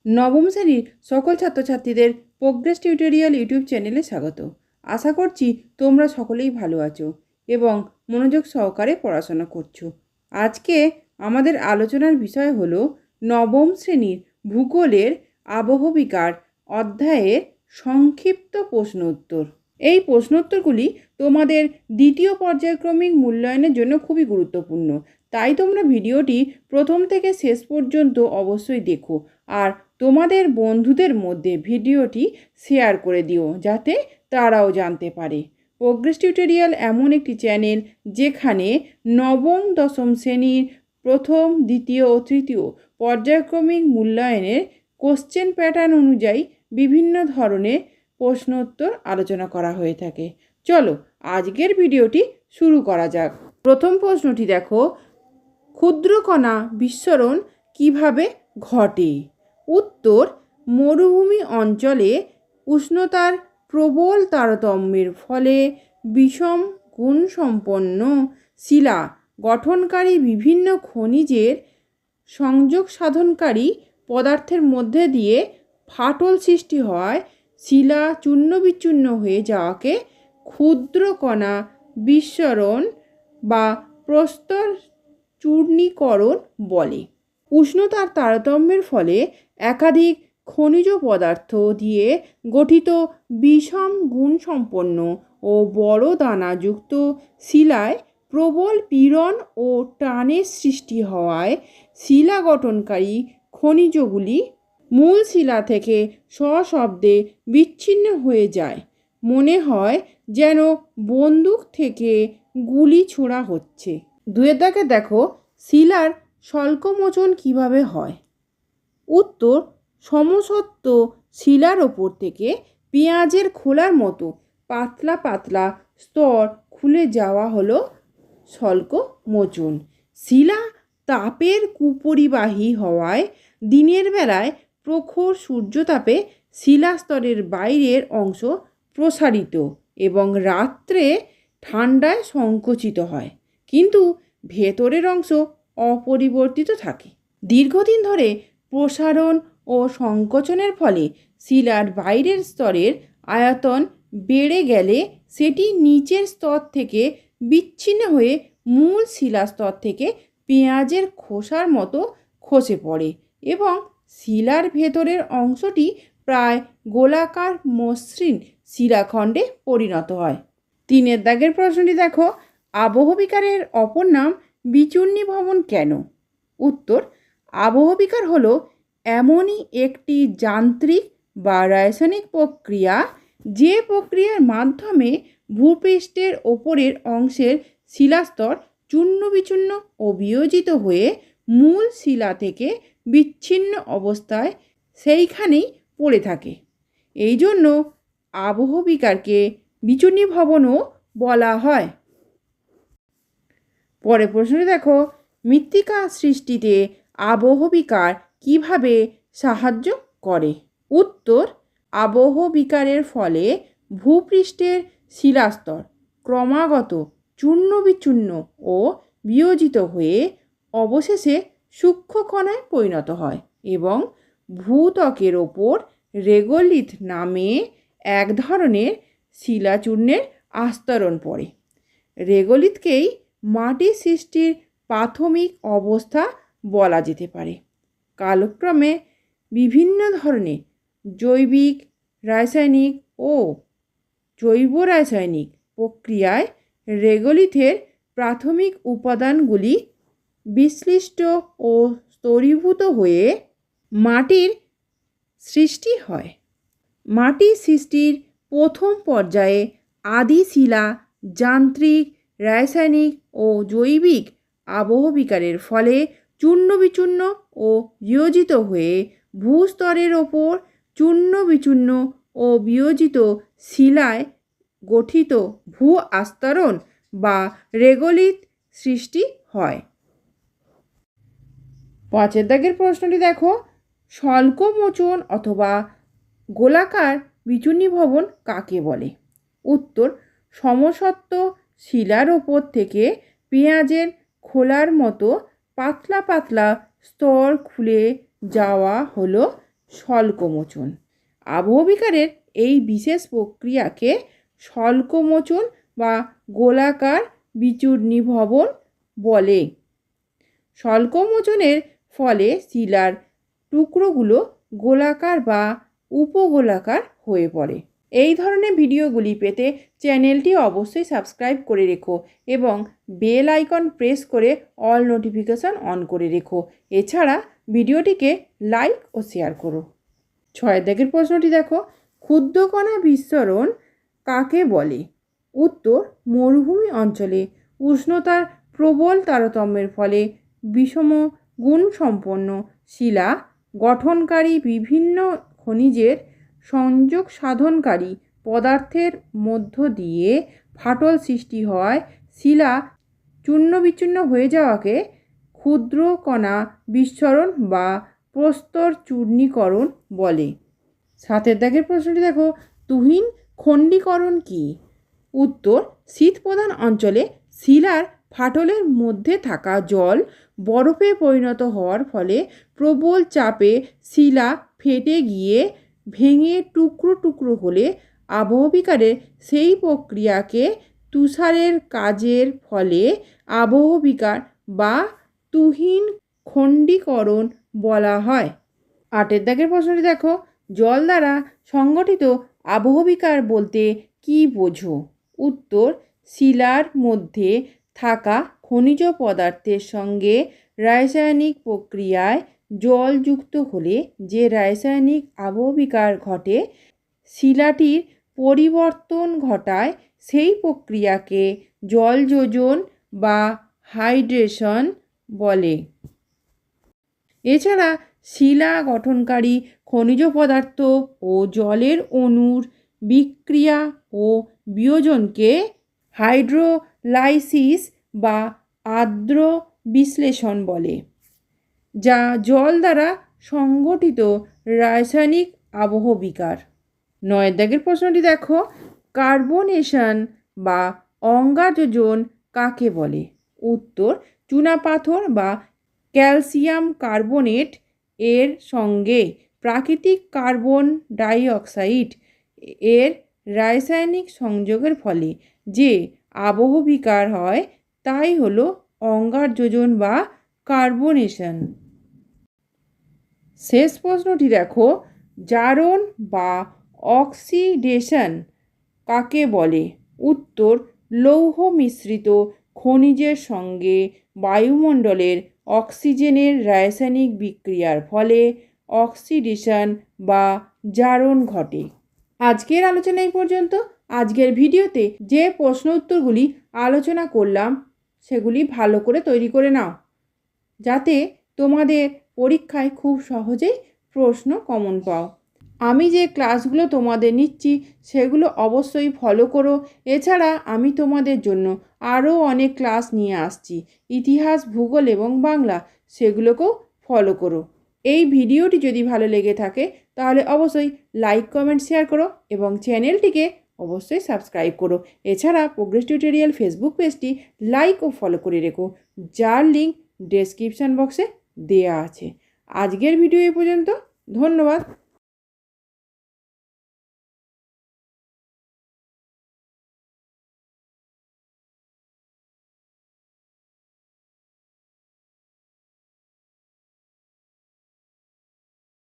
নবম শ্রেণীর সকল ছাত্রছাত্রীদের প্রোগ্রেস টিউটোরিয়াল ইউটিউব চ্যানেলে স্বাগত। আশা করছি তোমরা সকলেই ভালো আছো এবং মনোযোগ সহকারে পড়াশোনা করছো। আজকে আমাদের আলোচনার বিষয় হলো নবম শ্রেণীর ভূগোলের আবহবিকার অধ্যায়ের সংক্ষিপ্ত প্রশ্ন উত্তর। এই প্রশ্নোত্তরগুলি তোমাদের দ্বিতীয় পর্যায়ক্রমিক মূল্যায়নের জন্য খুবই গুরুত্বপূর্ণ, তাই তোমরা ভিডিওটি প্রথম থেকে শেষ পর্যন্ত অবশ্যই দেখো আর তোমাদের বন্ধুদের মধ্যে ভিডিওটি শেয়ার করে দিও যাতে তারাও জানতে পারে। প্রোগ্রেস টিউটোরিয়াল এমন একটি চ্যানেল যেখানে নবম দশম শ্রেণীর প্রথম, দ্বিতীয় ও তৃতীয় পর্যায়ক্রমিক মূল্যায়নের কোশ্চেন প্যাটার্ন অনুযায়ী বিভিন্ন ধরনের প্রশ্নোত্তর আলোচনা করা হয়ে থাকে। চলো আজকের ভিডিওটি শুরু করা যাক। প্রথম প্রশ্নটি দেখো, ক্ষুদ্রকণা বিস্ফোরণ কিভাবে ঘটে? উত্তর, মরুভূমি অঞ্চলে উষ্ণতার প্রবল তারতম্যের ফলে বিষম গুণসম্পন্ন শিলা গঠনকারী বিভিন্ন খনিজের সংযোগ সাধনকারী পদার্থের মধ্যে দিয়ে ফাটল সৃষ্টি হয়। শিলা চূর্ণ বিচূর্ণ হয়ে যাওয়াকে ক্ষুদ্রকণা বিস্ফোরণ বা প্রস্তর চূর্ণীকরণ বলে। উষ্ণতার তারতম্যের ফলে একাধিক খনিজ পদার্থ দিয়ে গঠিত বিষম গুণসম্পন্ন ও বড় দানাযুক্ত শিলায় প্রবল পীড়ন ও টানের সৃষ্টি হওয়ায় শিলা গঠনকারী খনিজগুলি মূল শিলা থেকে সশব্দে বিচ্ছিন্ন হয়ে যায়। মনে হয় যেন বন্দুক থেকে গুলি ছোড়া হচ্ছে। দুয়ের দাগে দেখো, শিলার স্বল্পমোচন কিভাবে হয়? উত্তর, সমসত্ব শিলার ওপর থেকে পেঁয়াজের খোলার মতো পাতলা পাতলা স্তর খুলে যাওয়া হলো স্বল্পমোচন। শিলা তাপের কুপরিবাহী হওয়ায় দিনের বেলায় প্রখর সূর্যতাপে শিলাস্তরের বাইরের অংশ প্রসারিত এবং রাত্রে ঠান্ডায় সংকুচিত হয়, কিন্তু ভেতরের অংশ অপরিবর্তিত থাকে। দীর্ঘদিন ধরে প্রসারণ ও সংকোচনের ফলে শিলার বাইরের স্তরের আয়তন বেড়ে গেলে সেটি নিচের স্তর থেকে বিচ্ছিন্ন হয়ে মূল শিলাস্তর থেকে পেঁয়াজের খোসার মতো খসে পড়ে এবং শিলার ভেতরের অংশটি প্রায় গোলাকার মসৃণ শিলাখণ্ডে পরিণত হয়। তিনের দাগের প্রশ্নটি দেখো, আবহবিকারের অপর নাম বিচূর্ণীভবন কেন? উত্তর, আবহবিকার হলো এমনই একটি যান্ত্রিক বা রাসায়নিক প্রক্রিয়া যে প্রক্রিয়ার মাধ্যমে ভূপৃষ্ঠের ওপরের অংশের শিলাস্তর চূর্ণ বিচূর্ণ ও বিয়োজিত হয়ে মূল শিলা থেকে বিচ্ছিন্ন অবস্থায় সেইখানেই পড়ে থাকে। এই জন্য আবহবিকারকে বিচূর্ণীভবনও বলা হয়। পরের প্রশ্নটি দেখো, মৃত্তিকা সৃষ্টিতে আবহবিকার কিভাবে সাহায্য করে? উত্তর, আবহবিকারের ফলে ভূপৃষ্ঠের শিলাস্তর ক্রমাগত চূর্ণ বিচূর্ণ ও বিয়োজিত হয়ে অবশেষে সূক্ষ্ম কণায় পরিণত হয় এবং ভূত্বকের ওপর রেগোলিথ নামে এক ধরনের শিলাচূর্ণের আস্তরণ পড়ে। রেগোলিথকেই মাটি সৃষ্টির প্রাথমিক অবস্থা বলা যেতে পারে। কালক্রমে বিভিন্ন ধরনের জৈবিক, রাসায়নিক ও জৈব রাসায়নিক প্রক্রিয়ায় রেগোলিথের প্রাথমিক উপাদানগুলি বিশ্লিষ্ট ও স্তরীভূত হয়ে মাটির সৃষ্টি হয়। মাটি সৃষ্টির প্রথম পর্যায়ে আদি শিলা যান্ত্রিক, রাসায়নিক ও জৈবিক আবহবিকারের ফলে চূর্ণ বিচূর্ণ ও বিয়োজিত হয়ে ভূস্তরের ওপর চূর্ণ বিচূর্ণ ও বিয়োজিত শিলায় গঠিত ভূ আস্তরণ বা রেগোলিথ সৃষ্টি হয়। পাঁচের দাগের প্রশ্নটি দেখো, স্বল্পমোচন অথবা গোলাকার বিচূর্ণীভবন কাকে বলে? উত্তর, সমসত্ব শিলার ওপর থেকে পেঁয়াজের খোলার মতো পাতলা পাতলা স্তর খুলে যাওয়া হলো স্বল্পমোচন। আবহবিকারের এই বিশেষ প্রক্রিয়াকে স্বল্পমোচন বা গোলাকার বিচূর্ণীভবন বলে। স্বল্পমোচনের ফলে শিলার টুকরোগুলো গোলাকার বা উপগোলাকার হয়ে পড়ে। এই ধরনের ভিডিওগুলি পেতে চ্যানেলটি অবশ্যই সাবস্ক্রাইব করে রেখো এবং বেল আইকন প্রেস করে অল নোটিফিকেশান অন করে রেখো। এছাড়া ভিডিওটিকে লাইক ও শেয়ার করো। 6 দাগের প্রশ্নটি দেখো, ক্ষুদ্রকণা বিস্ফোরণ কাকে বলে? উত্তর, মরুভূমি অঞ্চলে উষ্ণতার প্রবল তারতম্যের ফলে বিষম গুণসম্পন্ন শিলা গঠনকারী বিভিন্ন খনিজের সংযোগ সাধনকারী পদার্থের মধ্য দিয়ে ফাটল সৃষ্টি হয় শিলা চূর্ণ বিচূর্ণ হয়ে যাওয়াকে ক্ষুদ্র কণা বিস্ফোরণ বা প্রস্তর চূর্ণীকরণ বলে। 7 দাগের প্রশ্নটি দেখো, তুহিন খণ্ডীকরণ কি? উত্তর, শীত প্রধান অঞ্চলে শিলার ফাটলের মধ্যে থাকা জল বরফে পরিণত হওয়ার ফলে প্রবল চাপে শিলা ফেটে গিয়ে ভেঙে টুকরো টুকরো হলে আবহবিকারের সেই প্রক্রিয়াকে তুষারের কাজের ফলে আবহবিকার বা তুহিন খণ্ডীকরণ বলা হয়। 8 দাগের প্রশ্নটি দেখো, জল দ্বারা সংগঠিত আবহবিকার বলতে কি বোঝো? উত্তর, শিলার মধ্যে থাকা খনিজ পদার্থের সঙ্গে রাসায়নিক প্রক্রিয়ায় জল যুক্ত হলে যে রাসায়নিক আবহবিকার ঘটে শিলাটির পরিবর্তন ঘটায় সেই প্রক্রিয়াকে জলযোজন বা হাইড্রেশন বলে। এছাড়া শিলা গঠনকারী খনিজ পদার্থ ও জলের অণুর বিক্রিয়া ও বিয়োজনকে হাইড্রোলাইসিস বা আর্দ্র বিশ্লেষণ বলে, যা জল দ্বারা সংগঠিত রাসায়নিক আবহবিকার। 9 দাগের প্রশ্নটি দেখো, কার্বনেশন বা অঙ্গারযোজন কাকে বলে? উত্তর, চুনাপাথর বা ক্যালসিয়াম কার্বনেট এর সঙ্গে প্রাকৃতিক কার্বন ডাই অক্সাইড এর রাসায়নিক সংযোগের ফলে যে আবহবিকার হয় তাই হলো অঙ্গারযোজন বা কার্বনেশন। শেষ প্রশ্নটি দেখো, জারণ বা অক্সিডেশন কাকে বলে? উত্তর, লৌহ মিশ্রিত খনিজের সঙ্গে বায়ুমণ্ডলের অক্সিজেনের রাসায়নিক বিক্রিয়ার ফলে অক্সিডেশন বা জারণ ঘটে। আজকের আলোচনা এই পর্যন্ত। আজকের ভিডিওতে যে প্রশ্ন উত্তরগুলি আলোচনা করলাম সেগুলি ভালো করে তৈরি করে নাও, যাতে তোমাদের পরীক্ষায় খুব সহজেই প্রশ্ন কমন পাও। আমি যে ক্লাসগুলো তোমাদের নিচ্ছি সেগুলো অবশ্যই ফলো করো। এছাড়া আমি তোমাদের জন্য আরও অনেক ক্লাস নিয়ে আসছি, ইতিহাস, ভূগোল এবং বাংলা, সেগুলোকেও ফলো করো। এই ভিডিওটি যদি ভালো লেগে থাকে তাহলে অবশ্যই লাইক, কমেন্ট, শেয়ার করো এবং চ্যানেলটিকে অবশ্যই সাবস্ক্রাইব করো। এছাড়া প্রোগ্রেস টিউটোরিয়াল ফেসবুক পেজটি লাইক ও ফলো করে রেখো, যার লিঙ্ক ডেসক্রিপশান বক্সে দেওয়া আছে। আজকের ভিডিও এই পর্যন্ত। ধন্যবাদ।